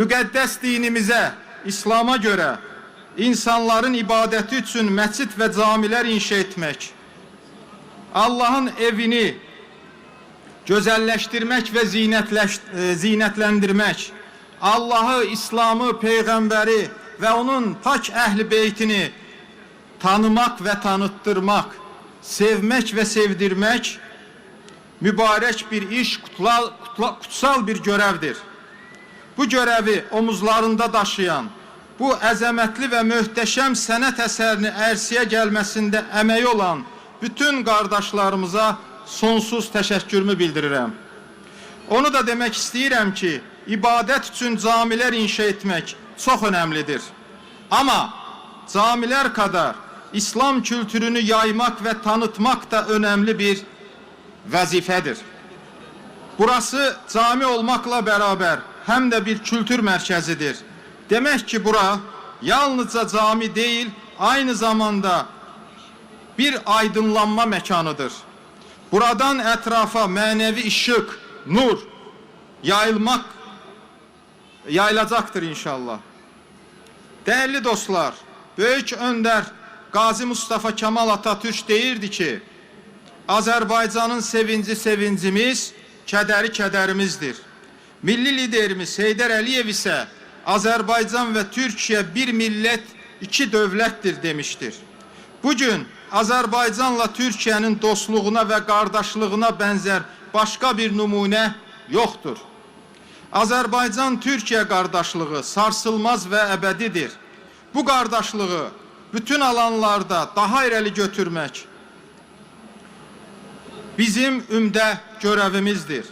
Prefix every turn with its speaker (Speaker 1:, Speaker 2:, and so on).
Speaker 1: Müqəddəs dinimizə, İslam'a görə insanların ibadəti üçün məscid və camilər inşa etmək, Allahın evini gözəlləşdirmək və zinətləndirmək, Allahı, İslamı, Peyğəmbəri və onun pak əhl-i beytini tanımaq və tanıttırmaq, sevmək və sevdirmək mübarək bir iş, kutsal bir görevdir. Bu görevi omuzlarında daşıyan, bu əzəmətli və möhtəşəm sənət əsərini ərsiyə gəlməsində əməyi olan bütün qardaşlarımıza sonsuz təşəkkürümü bildirirəm. Onu da demək istəyirəm ki, ibadət üçün camilər inşa etmək çox önəmlidir. Amma camilər kadar İslam kültürünü yaymaq və tanıtmaq da önəmli bir vəzifədir. Burası cami olmakla beraber hem de bir kültür merkezidir. Demek ki bura yalnızca cami değil, aynı zamanda bir aydınlanma mekanıdır. Buradan etrafa manevi ışık, nur yayılacaktır inşallah. Değerli dostlar, Böyük Önder Gazi Mustafa Kemal Atatürk deyirdi ki, Azərbaycanın sevinci sevincimiz, kədəri kədərimizdir. Milli liderimiz Heydər Əliyev ise Azerbaycan ve Türkiye bir millet, iki dövləttir demiştir. Bugün Azerbaycanla Türkiye'nin dostluğuna ve kardeşliğine benzer başka bir numune yoktur. Azerbaycan-Türkiye kardeşliği sarsılmaz ve ebedidir. Bu kardeşliği bütün alanlarda daha irəli götürmek bizim ümdə görevimizdir.